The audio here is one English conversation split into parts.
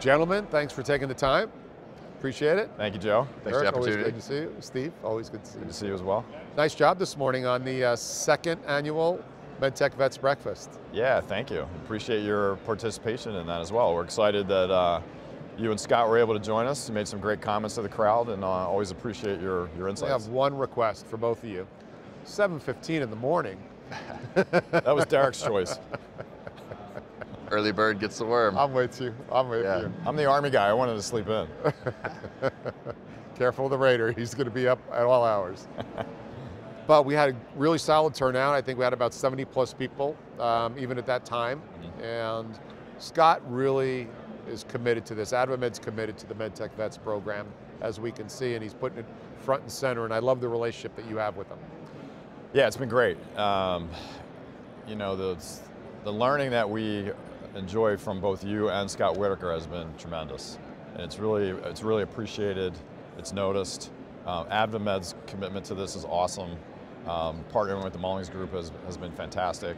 Gentlemen, thanks for taking the time. Appreciate it. Thank you, Joe. Thanks for the opportunity. Always good to see you. Steve, always good to see you. Good to see you as well. Nice job this morning on the second annual MedTechVets breakfast. Yeah, thank you. Appreciate your participation in that as well. We're excited that you and Scott were able to join us. You made some great comments to the crowd, and always appreciate your insights. I have one request for both of you. 7:15 in the morning. That was Derek's choice. Early bird gets the worm. I'm with you. I'm with you. I'm the Army guy. I wanted to sleep in. Careful of the Raider. He's going to be up at all hours. But we had a really solid turnout. I think we had about 70 plus people, even at that time. And Scott really is committed to this. AdvaMed's committed to the MedTechVets program, as we can see, and he's putting it front and center. And I love the relationship that you have with him. Yeah, it's been great. You know, the learning that we enjoy from both you and Scott Whitaker has been tremendous. And it's really appreciated, it's noticed. AdvaMed's commitment to this is awesome. Partnering with the Mullings group has been fantastic.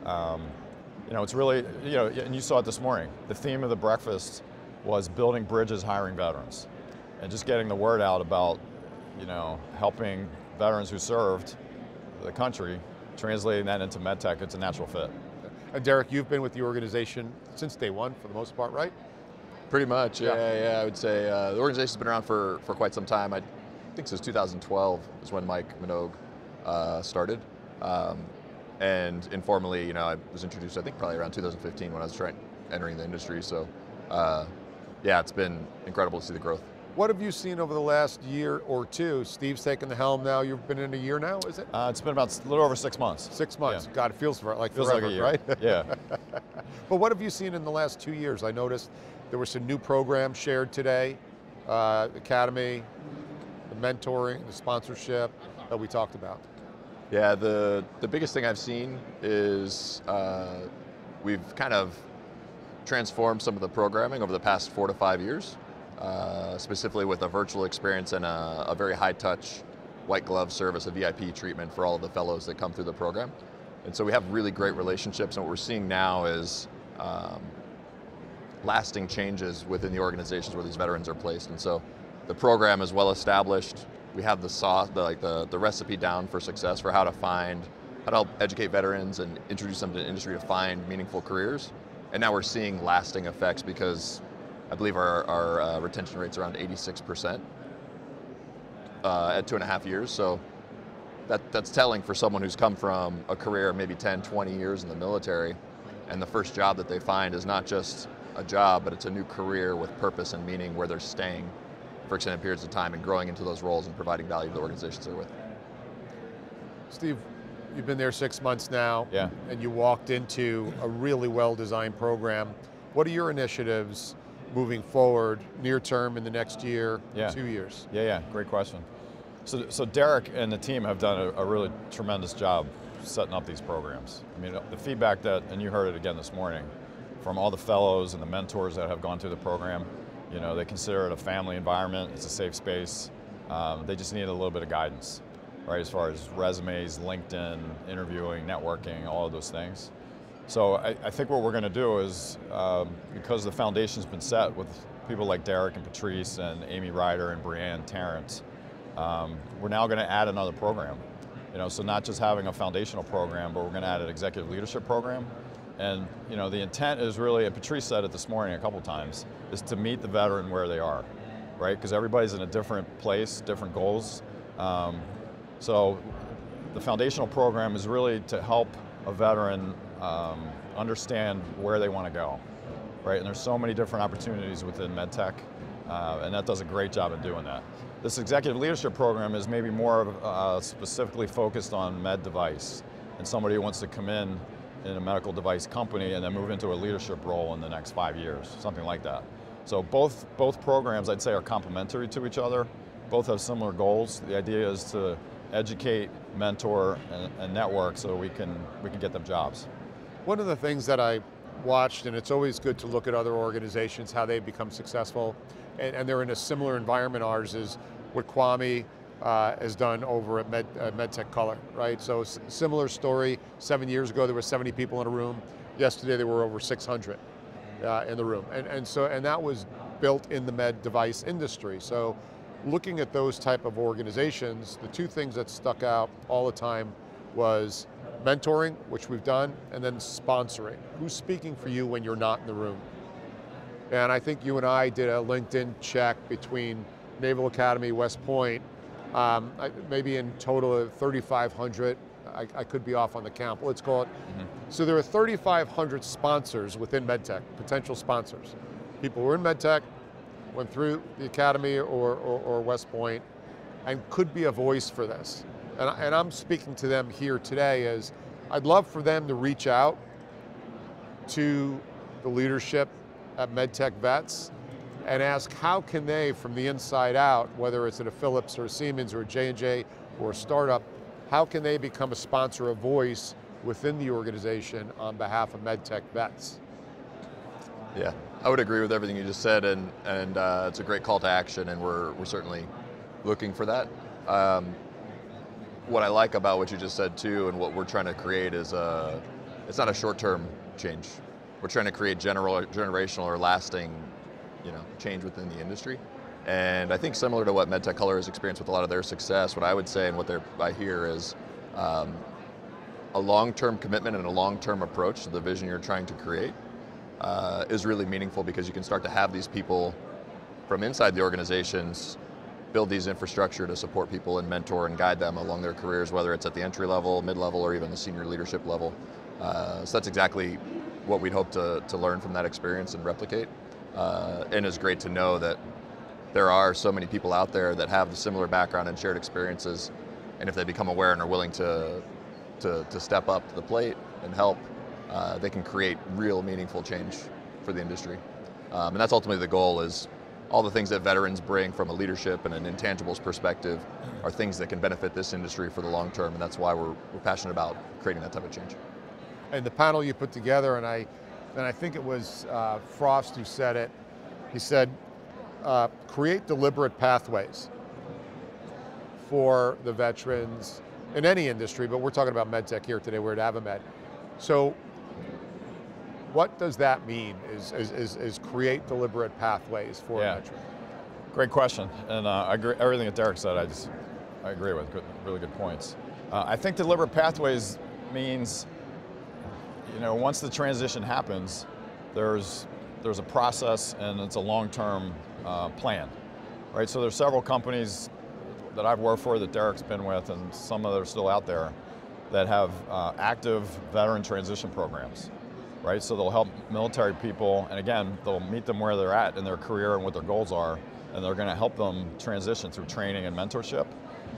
You know, it's really, you know, and you saw it this morning. The theme of the breakfast was building bridges, hiring veterans. And just getting the word out about, you know, helping veterans who served the country, translating that into MedTech, it's a natural fit. And Derek, you've been with the organization since day one, for the most part, right? Pretty much, yeah. I would say the organization's been around for quite some time. I think since 2012 is when Mike Minogue started. And informally, you know, I was introduced, I think, probably around 2015 when I was entering the industry. So, yeah, it's been incredible to see the growth. What have you seen over the last year or two? Steve's taken the helm now. You've been in a year now, is it? It's been about a little over 6 months. 6 months. Yeah. God, it feels like feels forever, like a year. Right? Yeah. But what have you seen in the last 2 years? I noticed there were some new programs shared today, Academy, the mentoring, the sponsorship that we talked about. Yeah, the biggest thing I've seen is we've kind of transformed some of the programming over the past 4 to 5 years. Specifically with a virtual experience and a very high-touch white glove service, a VIP treatment for all of the fellows that come through the program. And so we have really great relationships, and what we're seeing now is lasting changes within the organizations where these veterans are placed. And so the program is well established. We have the recipe down for success for how to help educate veterans and introduce them to the industry to find meaningful careers. And now we're seeing lasting effects because I believe our retention rate's around 86% at 2.5 years. So that's telling for someone who's come from a career of maybe 10, 20 years in the military, and the first job that they find is not just a job, but it's a new career with purpose and meaning where they're staying for extended periods of time and growing into those roles and providing value to the organizations they're with. Steve, you've been there 6 months now, yeah, and you walked into a really well-designed program. What are your initiatives moving forward, near term in the next year, 2 years? Yeah, great question. So Derek and the team have done a really tremendous job setting up these programs. I mean, the feedback and you heard it again this morning, from all the fellows and the mentors that have gone through the program, you know, they consider it a family environment, it's a safe space. They just need a little bit of guidance, right, as far as resumes, LinkedIn, interviewing, networking, all of those things. So I think what we're going to do is, because the foundation's been set with people like Derek and Patrice and Amy Ryder and Brianne Terrence, we're now going to add another program. You know, so not just having a foundational program, but we're going to add an executive leadership program. And you know, the intent is really, and Patrice said it this morning a couple times, is to meet the veteran where they are, right? Because everybody's in a different place, different goals. So the foundational program is really to help a veteran understand where they want to go, right? And there's so many different opportunities within MedTech, and that does a great job in doing that. This executive leadership program is maybe more specifically focused on med device, and somebody who wants to come in a medical device company and then move into a leadership role in the next 5 years, something like that. So both programs, I'd say, are complementary to each other. Both have similar goals. The idea is to educate, mentor, and network so we can get them jobs. One of the things that I watched, and it's always good to look at other organizations, how they become successful, and they're in a similar environment, ours is what Kwame has done over at MedTech Color, right? So similar story, 7 years ago there were 70 people in a room. Yesterday there were over 600. in the room. And that was built in the med device industry. So looking at those type of organizations, the two things that stuck out all the time was mentoring, which we've done, and then sponsoring. Who's speaking for you when you're not in the room? And I think you and I did a LinkedIn check between Naval Academy, West Point, maybe in total of 3,500. I could be off on the count, but let's call it. So there are 3,500 sponsors within MedTech, potential sponsors. People who are in MedTech, went through the Academy or West Point, and could be a voice for this. And I'm speaking to them here today as I'd love for them to reach out to the leadership at MedTechVets and ask how can they, from the inside out, whether it's at a Philips or a Siemens or a J&J or a startup, how can they become a sponsor, a voice within the organization on behalf of MedTechVets? Yeah, I would agree with everything you just said, and it's a great call to action, and we're certainly looking for that. What I like about what you just said too, and what we're trying to create is it's not a short-term change. We're trying to create generational or lasting, change within the industry. And I think similar to what MedTech Color has experienced with a lot of their success, what I would say and what I hear is a long-term commitment and a long-term approach to the vision you're trying to create is really meaningful, because you can start to have these people from inside the organizations build these infrastructure to support people and mentor and guide them along their careers, whether it's at the entry level, mid-level, or even the senior leadership level. So that's exactly what we'd hope to learn from that experience and replicate. And it's great to know that there are so many people out there that have the similar background and shared experiences, and if they become aware and are willing to step up to the plate and help, they can create real meaningful change for the industry. And that's ultimately the goal, is all the things that veterans bring from a leadership and an intangibles perspective are things that can benefit this industry for the long term, and that's why we're passionate about creating that type of change. And the panel you put together, and I think it was Frost who said it, he said, create deliberate pathways for the veterans in any industry, but we're talking about MedTech here today, we're at Avamed. So what does that mean, is create deliberate pathways for a veteran? Great question, and I agree, everything that Derek said, I agree with, really good points. I think deliberate pathways means, once the transition happens, there's a process and it's a long-term plan, right? So there's several companies that I've worked for, that Derek's been with, and some that are still out there, that have active veteran transition programs, right? So they'll help military people, and again, they'll meet them where they're at in their career and what their goals are, and they're going to help them transition through training and mentorship.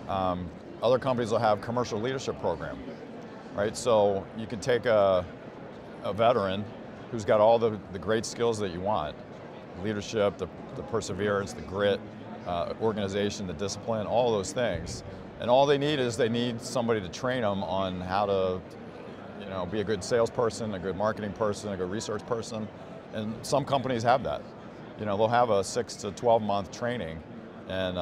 Other companies will have commercial leadership program, right? So you can take a veteran who's got all the great skills that you want, leadership, the perseverance, the grit, organization, the discipline, all those things. And all they need somebody to train them on how to, be a good salesperson, a good marketing person, a good research person. And some companies have that. They'll have a 6 to 12 month training, and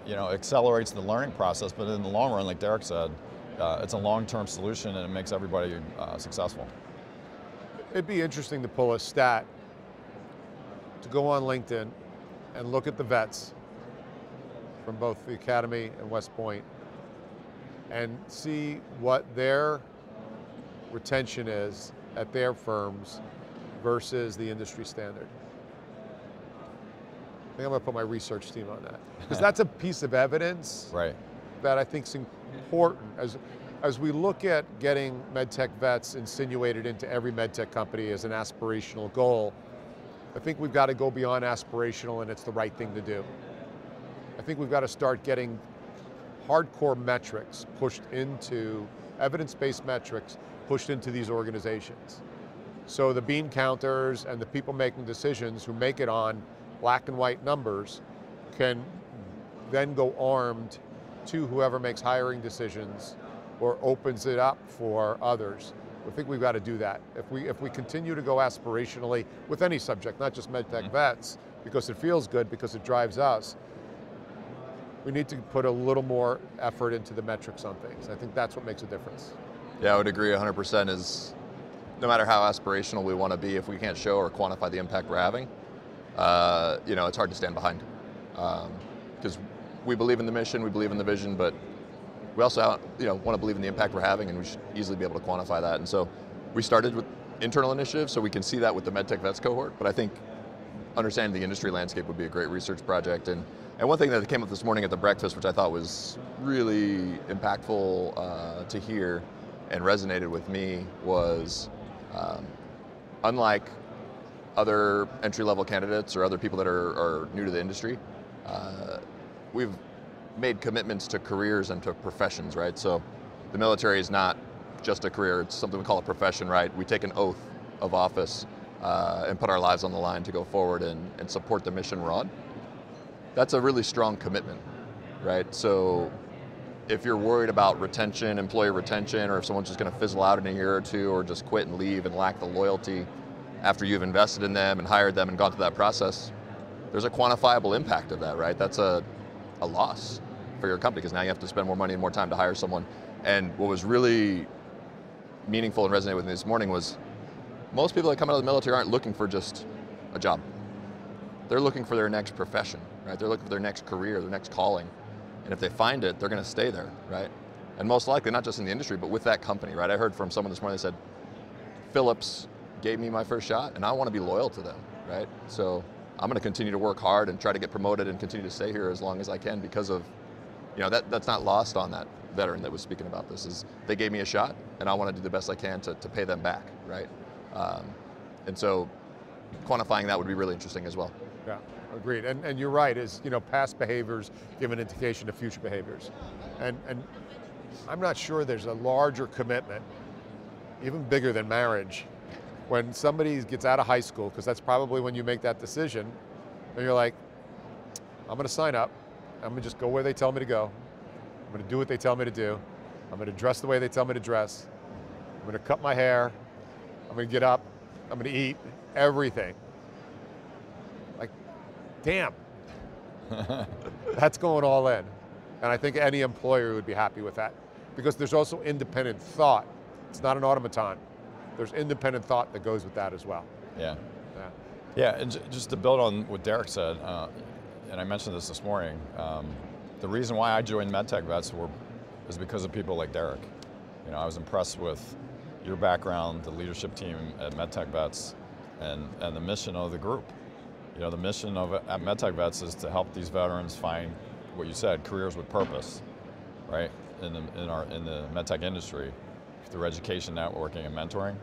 accelerates the learning process. But in the long run, like Derek said, it's a long-term solution, and it makes everybody successful. It'd be interesting to pull a stat, to go on LinkedIn and look at the vets from both the Academy and West Point and see what their retention is at their firms versus the industry standard. I think I'm going to put my research team on that, because that's a piece of evidence, right, that I think is important as we look at getting MedTechVets insinuated into every MedTech company as an aspirational goal. I think we've got to go beyond aspirational, and it's the right thing to do. I think we've got to start getting hardcore metrics pushed into, evidence-based metrics pushed into these organizations. So the bean counters and the people making decisions who make it on black and white numbers can then go armed to whoever makes hiring decisions or opens it up for others. I think we've got to do that. If we continue to go aspirationally with any subject, not just MedTechVets, because it feels good, because it drives us, we need to put a little more effort into the metrics on things. I think that's what makes a difference. Yeah, I would agree 100%. Is no matter how aspirational we want to be, if we can't show or quantify the impact we're having, it's hard to stand behind. Because we believe in the mission, we believe in the vision, but we also want to believe in the impact we're having, and we should easily be able to quantify that. And so we started with internal initiatives, so we can see that with the MedTechVets cohort, but I think understanding the industry landscape would be a great research project. And one thing that came up this morning at the breakfast, which I thought was really impactful to hear and resonated with me, was unlike other entry-level candidates or other people that are new to the industry, we've made commitments to careers and to professions, right? So the military is not just a career, it's something we call a profession, right? We take an oath of office and put our lives on the line to go forward and support the mission we're on. That's a really strong commitment, right? So if you're worried about retention, employee retention, or if someone's just going to fizzle out in a year or two or just quit and leave and lack the loyalty after you've invested in them and hired them and gone through that process, there's a quantifiable impact of that, right? That's a loss for your company because now you have to spend more money and more time to hire someone. And what was really meaningful and resonated with me this morning was most people that come out of the military aren't looking for just a job. They're looking for their next profession, right? They're looking for their next career, their next calling. And if they find it, they're going to stay there, right? And most likely, not just in the industry, but with that company, right? I heard from someone this morning that said, Philips gave me my first shot and I want to be loyal to them, right? So I'm going to continue to work hard and try to get promoted and continue to stay here as long as I can because of, that's not lost on that veteran that was speaking about this, is they gave me a shot and I want to do the best I can to pay them back, right? And so quantifying that would be really interesting as well. Yeah, agreed. And you're right, past behaviors give an indication of future behaviors. And I'm not sure there's a larger commitment, even bigger than marriage, when somebody gets out of high school, because that's probably when you make that decision, and you're like, I'm going to sign up, I'm going to just go where they tell me to go, I'm going to do what they tell me to do, I'm going to dress the way they tell me to dress, I'm going to cut my hair, I'm going to get up, I'm going to eat, everything. Like, damn, that's going all in. And I think any employer would be happy with that, because there's also independent thought. It's not an automaton. There's independent thought that goes with that as well. Yeah. And just to build on what Derek said, and I mentioned this morning, the reason why I joined MedTechVets is because of people like Derek. I was impressed with your background, the leadership team at MedTechVets, and the mission of the group. The mission at MedTechVets is to help these veterans find, what you said, careers with purpose, right? In the medtech industry, through education, networking, and mentoring.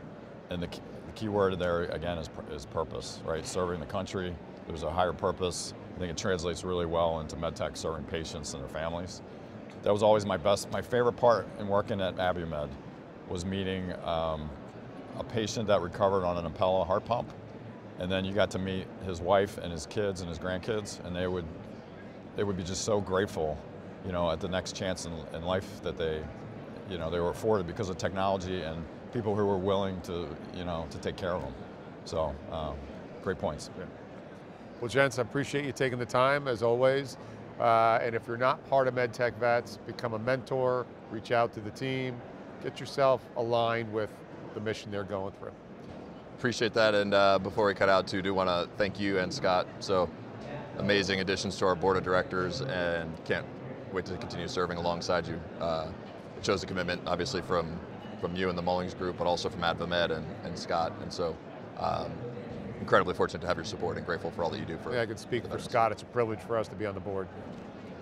And the key word there, again, is purpose, right? Serving the country, there's a higher purpose. I think it translates really well into medtech, serving patients and their families. That was always my favorite part in working at Abiomed, was meeting a patient that recovered on an Impella heart pump. And then you got to meet his wife and his kids and his grandkids, and they would be just so grateful, at the next chance in life that they were afforded because of technology and people who were willing to take care of them. So, great points. Yeah. Well, gents, I appreciate you taking the time, as always. And if you're not part of MedTechVets, become a mentor, reach out to the team, get yourself aligned with the mission they're going through. Appreciate that, and before we cut out too, do want to thank you and Scott. So amazing additions to our board of directors, and can't wait to continue serving alongside you. It shows a commitment, obviously, from you and the Mullings group, but also from Abiomed and Scott. And so incredibly fortunate to have your support and grateful for all that you do for. Yeah, I can speak for Scott. It's a privilege for us to be on the board.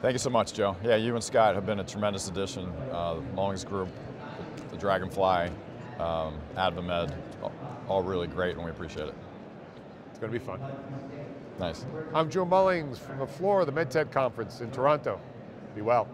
Thank you so much, Joe. Yeah, you and Scott have been a tremendous addition. The Mullings group, the Dragonfly, Abiomed, all really great, and we appreciate it. It's going to be fun. Nice. I'm Joe Mullings from the floor of the MedTech conference in Toronto. Be well.